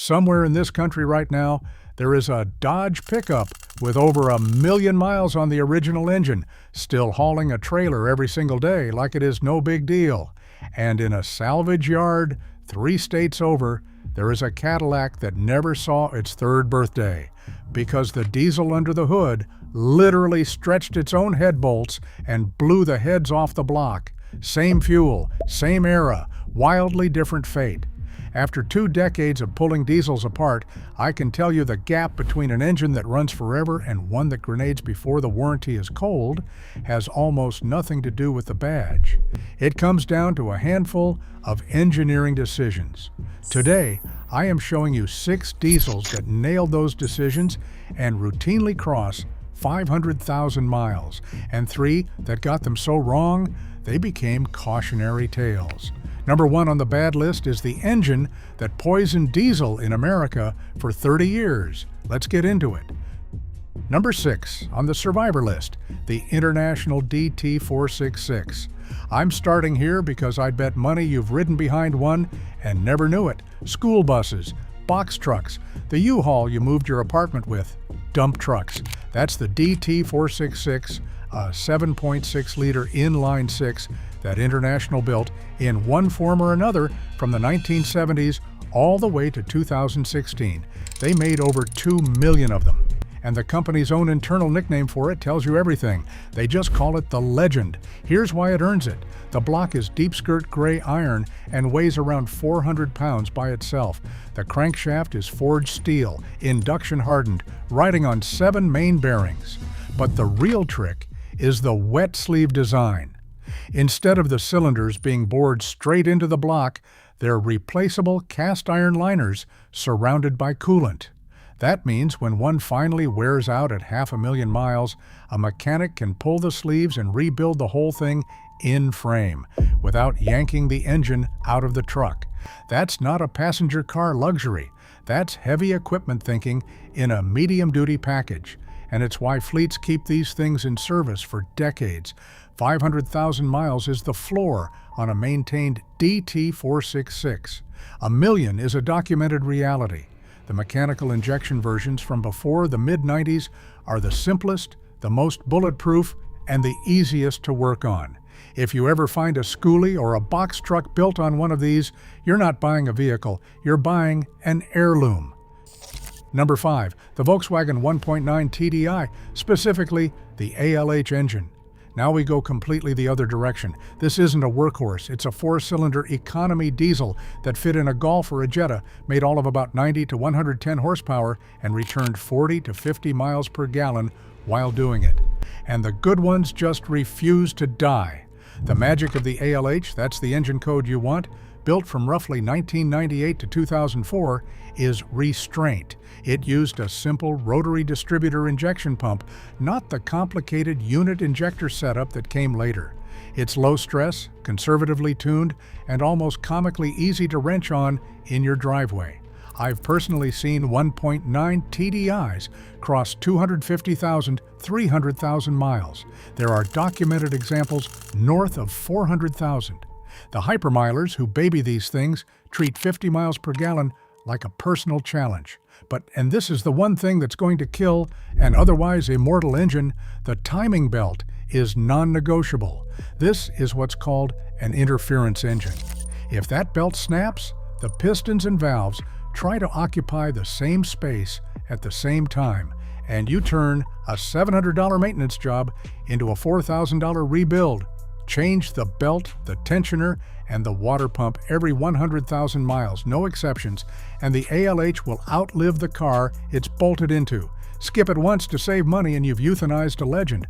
Somewhere in this country right now, there is a Dodge pickup with over 1 million miles on the original engine, still hauling a trailer every single day like it is no big deal. And in a salvage yard 3 states over, there is a Cadillac that never saw its 3rd birthday because the diesel under the hood literally stretched its own head bolts and blew the heads off the block. Same fuel, same era, wildly different fate. After 2 decades of pulling diesels apart, I can tell you the gap between an engine that runs forever and one that grenades before the warranty is cold has almost nothing to do with the badge. It comes down to a handful of engineering decisions. Today, I am showing you 6 diesels that nailed those decisions and routinely cross 500,000 miles, and 3 that got them so wrong, they became cautionary tales. Number 1 on the bad list is the engine that poisoned diesel in America for 30 years. Let's get into it. Number 6 on the survivor list, the International DT466. I'm starting here because I bet money you've ridden behind one and never knew it. School buses, box trucks, the U-Haul you moved your apartment with, dump trucks. That's the DT466, a 7.6-liter inline 6 that International built in one form or another from the 1970s all the way to 2016. They made over 2 million of them. And the company's own internal nickname for it tells you everything. They just call it the Legend. Here's why it earns it. The block is deep skirt gray iron and weighs around 400 pounds by itself. The crankshaft is forged steel, induction hardened, riding on 7 main bearings. But the real trick is the wet sleeve design. Instead of the cylinders being bored straight into the block, they're replaceable cast iron liners surrounded by coolant. That means when one finally wears out at 500,000 miles, a mechanic can pull the sleeves and rebuild the whole thing in frame without yanking the engine out of the truck. That's not a passenger car luxury. That's heavy equipment thinking in a medium-duty package. And it's why fleets keep these things in service for decades. 500,000 miles is the floor on a maintained DT466. 1 million is a documented reality. The mechanical injection versions from before the mid-90s are the simplest, the most bulletproof, and the easiest to work on. If you ever find a schoolie or a box truck built on one of these, you're not buying a vehicle, you're buying an heirloom. Number 5, the Volkswagen 1.9 TDI, specifically the ALH engine. Now we go completely the other direction. This isn't a workhorse, it's a 4-cylinder economy diesel that fit in a Golf or a Jetta, made all of about 90 to 110 horsepower, and returned 40 to 50 miles per gallon while doing it. And the good ones just refuse to die. The magic of the ALH, that's the engine code you want, built from roughly 1998 to 2004, is restraint. It used a simple rotary distributor injection pump, not the complicated unit injector setup that came later. It's low stress, conservatively tuned, and almost comically easy to wrench on in your driveway. I've personally seen 1.9 TDIs cross 250,000, 300,000 miles. There are documented examples north of 400,000. The hypermilers who baby these things treat 50 miles per gallon like a personal challenge. And this is the one thing that's going to kill an otherwise immortal engine, the timing belt is non-negotiable. This is what's called an interference engine. If that belt snaps, the pistons and valves try to occupy the same space at the same time, and you turn a $700 maintenance job into a $4,000 rebuild. Change the belt, the tensioner, and the water pump every 100,000 miles, no exceptions, and the ALH will outlive the car it's bolted into. Skip it once to save money and you've euthanized a legend.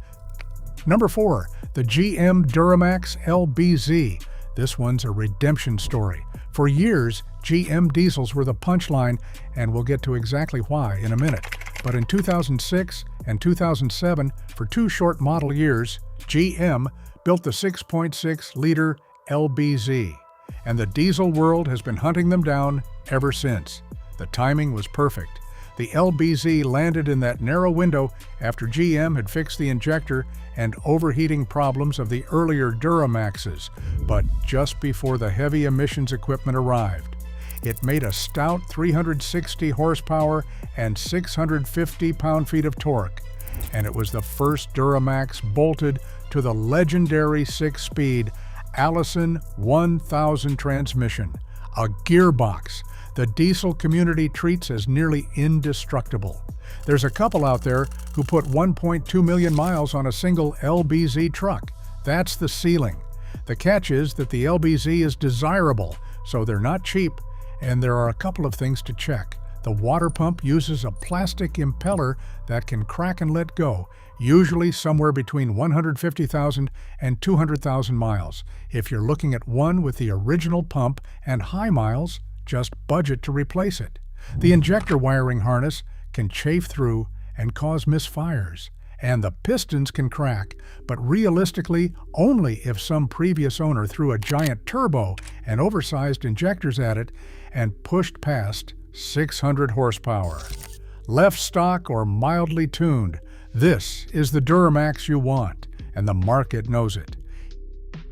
Number 4, the GM Duramax LBZ. This one's a redemption story. For years, GM diesels were the punchline, and we'll get to exactly why in a minute. But in 2006 and 2007, for 2 short model years, GM built the 6.6-liter LBZ, and the diesel world has been hunting them down ever since. The timing was perfect. The LBZ landed in that narrow window after GM had fixed the injector and overheating problems of the earlier Duramaxes, but just before the heavy emissions equipment arrived. It made a stout 360 horsepower and 650 pound-feet of torque, and it was the first Duramax bolted to the legendary 6-speed Allison 1000 transmission, a gearbox the diesel community treats as nearly indestructible. There's a couple out there who put 1.2 million miles on a single LBZ truck. That's the ceiling. The catch is that the LBZ is desirable, so they're not cheap, and there are a couple of things to check. The water pump uses a plastic impeller that can crack and let go, usually somewhere between 150,000 and 200,000 miles. If you're looking at one with the original pump and high miles, just budget to replace it. The injector wiring harness can chafe through and cause misfires, and the pistons can crack, but realistically only if some previous owner threw a giant turbo and oversized injectors at it and pushed past 600 horsepower. Left stock or mildly tuned, this is the Duramax you want, and the market knows it.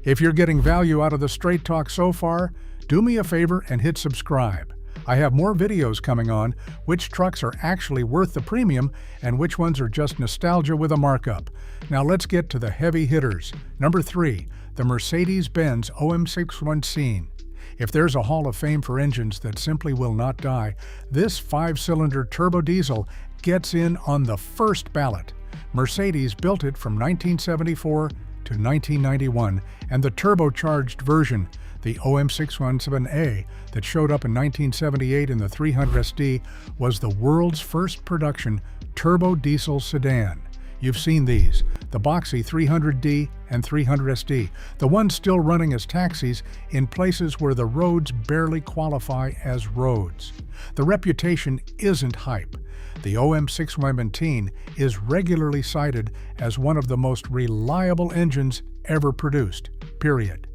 If you're getting value out of the Straight Talk so far, do me a favor and hit subscribe. I have more videos coming on which trucks are actually worth the premium and which ones are just nostalgia with a markup. Now let's get to the heavy hitters. Number 3, the Mercedes-Benz OM61 Scene. If there's a Hall of Fame for engines that simply will not die, this 5-cylinder turbo diesel gets in on the first ballot. Mercedes built it from 1974 to 1991, and the turbocharged version, the OM617A, that showed up in 1978 in the 300SD, was the world's first production turbo diesel sedan. You've seen these, the boxy 300D and 300SD, the ones still running as taxis in places where the roads barely qualify as roads. The reputation isn't hype. The OM617 is regularly cited as one of the most reliable engines ever produced, period.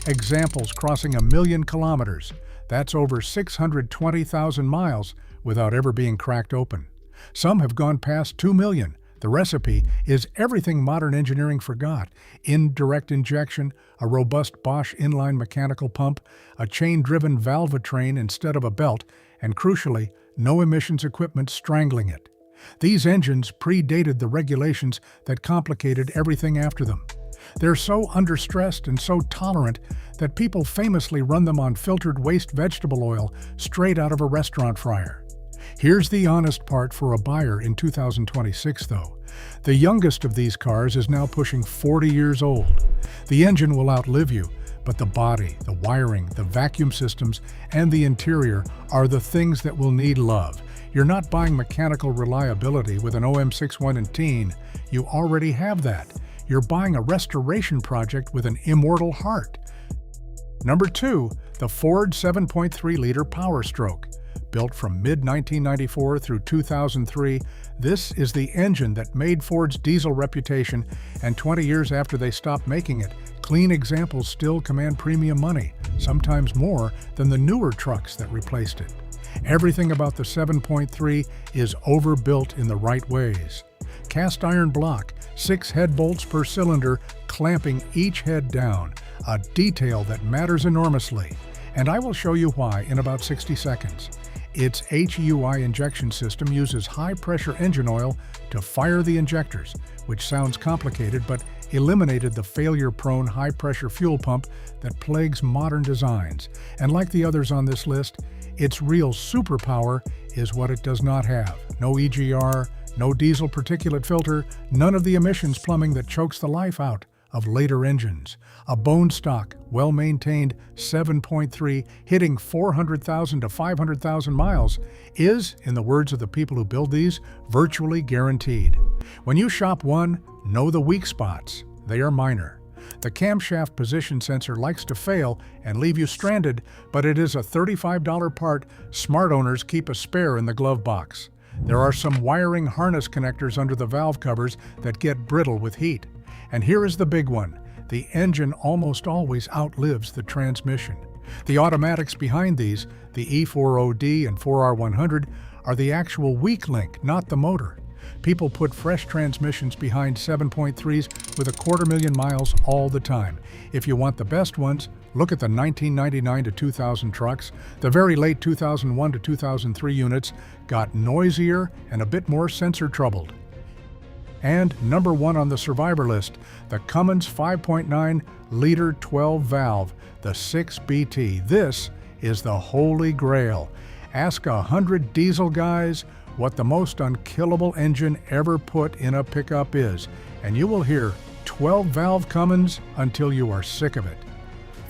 Examples crossing 1 million kilometers, that's over 620,000 miles, without ever being cracked open. Some have gone past 2 million. The recipe is everything modern engineering forgot: indirect injection, a robust Bosch inline mechanical pump, a chain-driven valvetrain instead of a belt, and crucially, no emissions equipment strangling it. These engines predated the regulations that complicated everything after them. They're so understressed and so tolerant that people famously run them on filtered waste vegetable oil straight out of a restaurant fryer. Here's the honest part for a buyer in 2026, though. The youngest of these cars is now pushing 40 years old. The engine will outlive you, but the body, the wiring, the vacuum systems, and the interior are the things that will need love. You're not buying mechanical reliability with an OM617. You already have that. You're buying a restoration project with an immortal heart. Number 2, the Ford 7.3-liter Power Stroke. Built from mid-1994 through 2003, this is the engine that made Ford's diesel reputation, and 20 years after they stopped making it, clean examples still command premium money, sometimes more than the newer trucks that replaced it. Everything about the 7.3 is overbuilt in the right ways. Cast iron block, 6 head bolts per cylinder, clamping each head down, a detail that matters enormously. And I will show you why in about 60 seconds. Its HEUI injection system uses high-pressure engine oil to fire the injectors, which sounds complicated but eliminated the failure-prone high-pressure fuel pump that plagues modern designs. And like the others on this list, its real superpower is what it does not have. No EGR, no diesel particulate filter, none of the emissions plumbing that chokes the life out of later engines. A bone stock, well-maintained 7.3 hitting 400,000 to 500,000 miles is, in the words of the people who build these, virtually guaranteed. When you shop one, know the weak spots. They are minor. The camshaft position sensor likes to fail and leave you stranded, but it is a $35 part. Smart owners keep a spare in the glove box. There are some wiring harness connectors under the valve covers that get brittle with heat. And here is the big one. The engine almost always outlives the transmission. The automatics behind these, the E40D and 4R100, are the actual weak link, not the motor. People put fresh transmissions behind 7.3s with 250,000 miles all the time. If you want the best ones, Look at the 1999 to 2000 trucks. The very late 2001 to 2003 units got noisier and a bit more sensor troubled. And number one on the survivor list, the Cummins 5.9-liter 12-valve, the 6BT. This is the holy grail. Ask 100 diesel guys what the most unkillable engine ever put in a pickup is, and you will hear 12-valve Cummins until you are sick of it.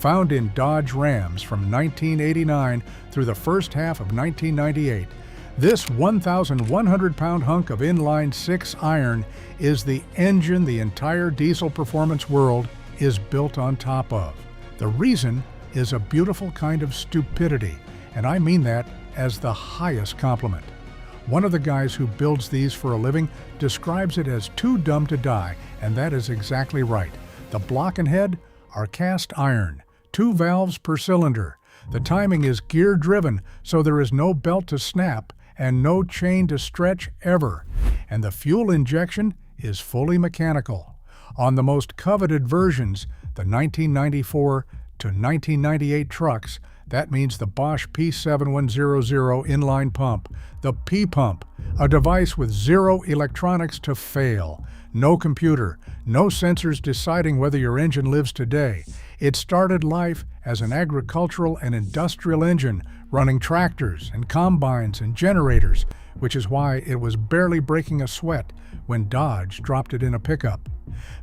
Found in Dodge Rams from 1989 through the first half of 1998, this 1,100-pound hunk of inline-six iron is the engine the entire diesel performance world is built on top of. The reason is a beautiful kind of stupidity, and I mean that as the highest compliment. One of the guys who builds these for a living describes it as too dumb to die, and that is exactly right. The block and head are cast iron, 2 valves per cylinder. The timing is gear-driven, so there is no belt to snap and no chain to stretch ever. And the fuel injection is fully mechanical. On the most coveted versions, the 1994 to 1998 trucks, that means the Bosch P7100 inline pump, the P-pump, a device with zero electronics to fail, no computer, no sensors deciding whether your engine lives today. It started life as an agricultural and industrial engine running tractors and combines and generators, which is why it was barely breaking a sweat when Dodge dropped it in a pickup.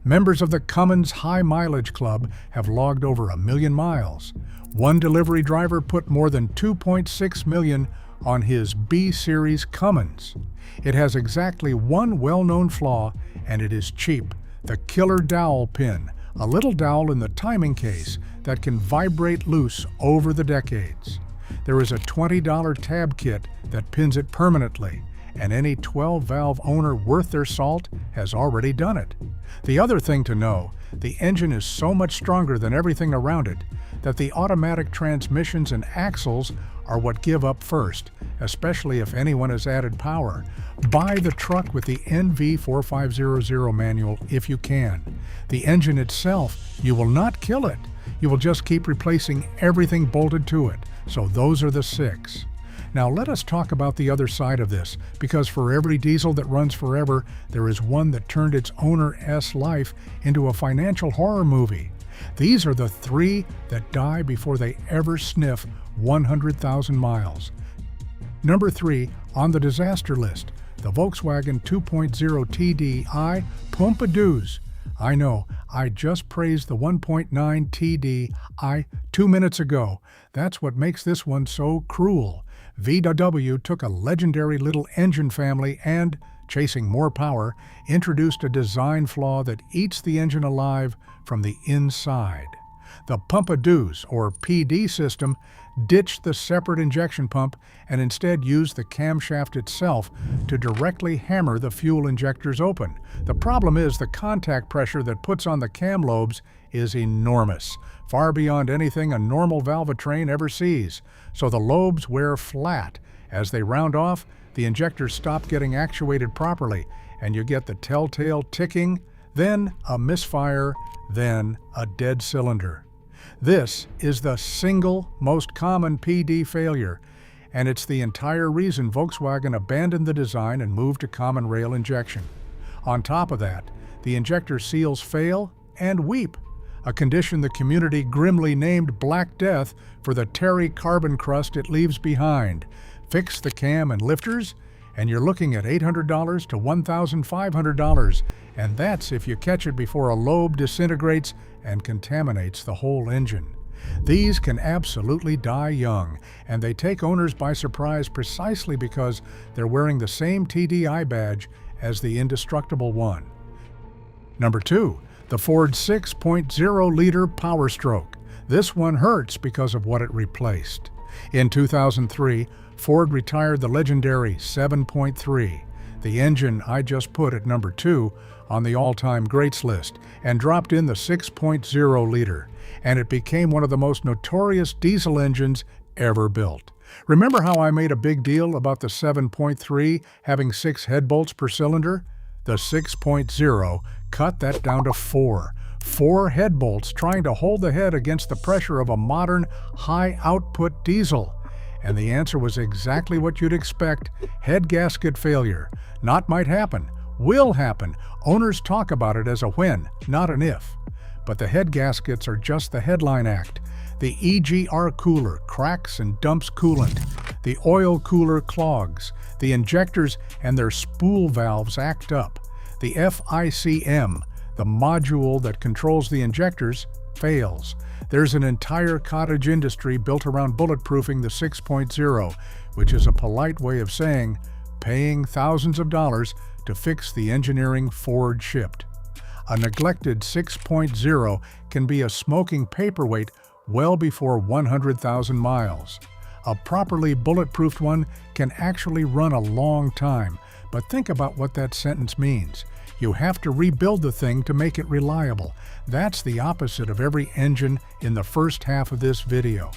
Members of the Cummins High Mileage Club have logged over 1 million miles. One delivery driver put more than 2.6 million on his B-Series Cummins. It has exactly one well-known flaw, and it is cheap: the killer dowel pin, a little dowel in the timing case that can vibrate loose over the decades. There is a $20 tab kit that pins it permanently, and any 12-valve owner worth their salt has already done it. The other thing to know, the engine is so much stronger than everything around it that the automatic transmissions and axles are what give up first, especially if anyone has added power. Buy the truck with the NV4500 manual if you can. The engine itself, you will not kill it. You will just keep replacing everything bolted to it. So those are the 6. Now let us talk about the other side of this, because for every diesel that runs forever, there is one that turned its owner's life into a financial horror movie. These are the 3 that die before they ever sniff 100,000 miles. Number 3 on the disaster list, the Volkswagen 2.0 TDI Pompadours. I know, I just praised the 1.9 TDI 2 minutes ago. That's what makes this one so cruel. VW took a legendary little engine family and, chasing more power, introduced a design flaw that eats the engine alive from the inside. The Pompadours, or PD system, ditched the separate injection pump and instead used the camshaft itself to directly hammer the fuel injectors open. The problem is the contact pressure that puts on the cam lobes is enormous, far beyond anything a normal valvetrain ever sees, so the lobes wear flat. As they round off, the injectors stop getting actuated properly, and you get the telltale ticking, then a misfire, then a dead cylinder. This is the single most common PD failure, and it's the entire reason Volkswagen abandoned the design and moved to common rail injection. On top of that, the injector seals fail and weep, a condition the community grimly named Black Death for the terry carbon crust it leaves behind. Fix the cam and lifters, and you're looking at $800 to $1,500, and that's if you catch it before a lobe disintegrates and contaminates the whole engine. These can absolutely die young, and they take owners by surprise precisely because they're wearing the same TDI badge as the indestructible one. Number 2, the Ford 6.0-liter Power Stroke. This one hurts because of what it replaced. In 2003, Ford retired the legendary 7.3, the engine I just put at number 2 on the all-time greats list, and dropped in the 6.0-liter, and it became one of the most notorious diesel engines ever built. Remember how I made a big deal about the 7.3 having 6 head bolts per cylinder? The 6.0 cut that down to 4. 4 head bolts trying to hold the head against the pressure of a modern, high-output diesel. And the answer was exactly what you'd expect: head gasket failure. Not might happen, will happen. Owners talk about it as a when, not an if. But the head gaskets are just the headline act. The EGR cooler cracks and dumps coolant. The oil cooler clogs. The injectors and their spool valves act up. The FICM, the module that controls the injectors, fails. There's an entire cottage industry built around bulletproofing the 6.0, which is a polite way of saying paying thousands of dollars to fix the engineering Ford shipped. A neglected 6.0 can be a smoking paperweight well before 100,000 miles. A properly bulletproofed one can actually run a long time, but think about what that sentence means. You have to rebuild the thing to make it reliable. That's the opposite of every engine in the first half of this video.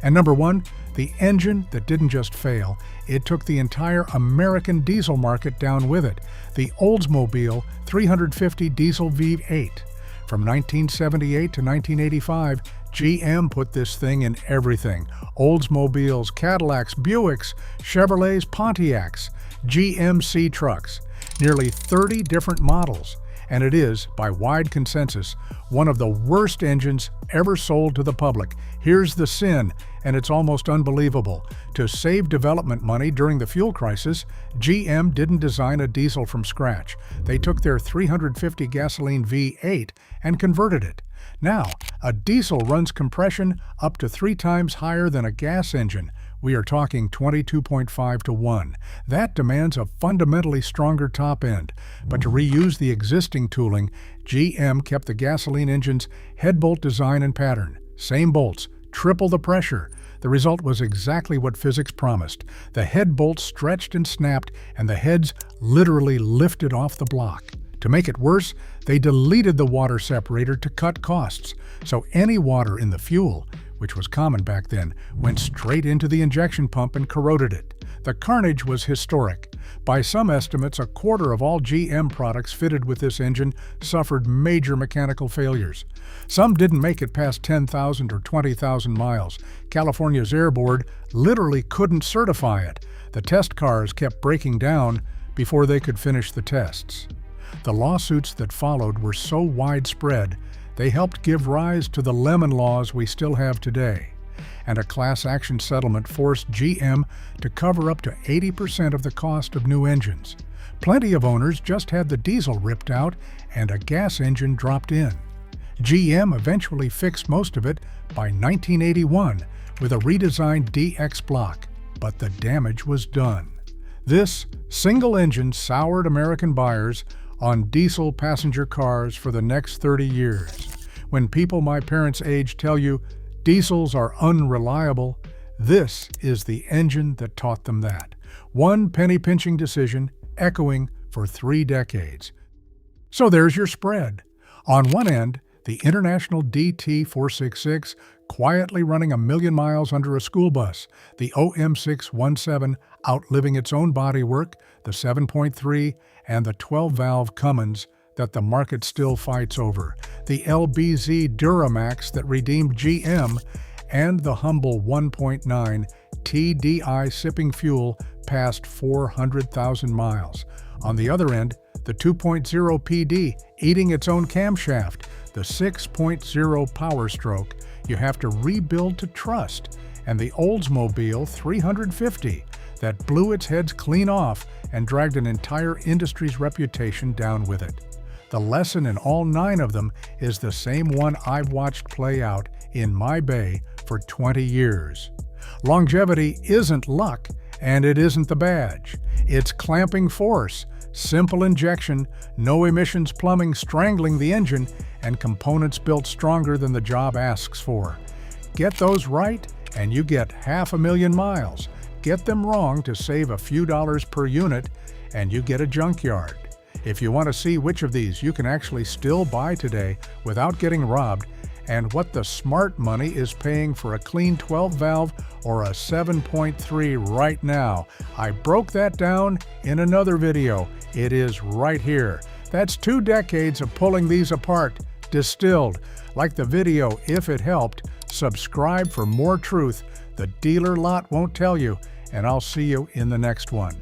And number 1, the engine that didn't just fail, it took the entire American diesel market down with it. The Oldsmobile 350 diesel V8. From 1978 to 1985, GM put this thing in everything. Oldsmobiles, Cadillacs, Buicks, Chevrolets, Pontiacs, GMC trucks. Nearly 30 different models. And it is, by wide consensus, one of the worst engines ever sold to the public. Here's the sin, and it's almost unbelievable. To save development money during the fuel crisis, GM didn't design a diesel from scratch. They took their 350 gasoline V8 and converted it. Now, a diesel runs compression up to 3 times higher than a gas engine. We are talking 22.5 to 1. That demands a fundamentally stronger top end. But to reuse the existing tooling, GM kept the gasoline engine's head bolt design and pattern. Same bolts, triple the pressure. The result was exactly what physics promised. The head bolts stretched and snapped, and the heads literally lifted off the block. To make it worse, they deleted the water separator to cut costs. So any water in the fuel, which was common back then, went straight into the injection pump and corroded it. The carnage was historic. By some estimates, a quarter of all GM products fitted with this engine suffered major mechanical failures. Some didn't make it past 10,000 or 20,000 miles. California's Air Board literally couldn't certify it. The test cars kept breaking down before they could finish the tests. The lawsuits that followed were so widespread, they helped give rise to the lemon laws we still have today. And a class action settlement forced GM to cover up to 80% of the cost of new engines. Plenty of owners just had the diesel ripped out and a gas engine dropped in. GM eventually fixed most of it by 1981 with a redesigned DX block, but the damage was done. This single engine soured American buyers on diesel passenger cars for the next 30 years. When people my parents' age tell you diesels are unreliable, this is the engine that taught them that. One penny-pinching decision echoing for 3 decades. So there's your spread. On one end, the International DT466 quietly running 1,000,000 miles under a school bus, the OM617 outliving its own bodywork, the 7.3 and the 12-valve Cummins that the market still fights over, the LBZ Duramax that redeemed GM, and the humble 1.9 TDI sipping fuel past 400,000 miles. On the other end, the 2.0 PD eating its own camshaft, the 6.0 Power Stroke you have to rebuild to trust, and the Oldsmobile 350 that blew its heads clean off and dragged an entire industry's reputation down with it. The lesson in all 9 of them is the same one I've watched play out in my bay for 20 years. Longevity isn't luck, and it isn't the badge. It's clamping force, simple injection, no emissions plumbing strangling the engine, and components built stronger than the job asks for. Get those right, and you get 500,000 miles. Get them wrong to save a few dollars per unit, and you get a junkyard. If you want to see which of these you can actually still buy today without getting robbed, and what the smart money is paying for a clean 12-valve or a 7.3 right now, I broke that down in another video. It is right here. That's 2 decades of pulling these apart, distilled. Like the video if it helped, subscribe for more truth the dealer lot won't tell you, and I'll see you in the next one.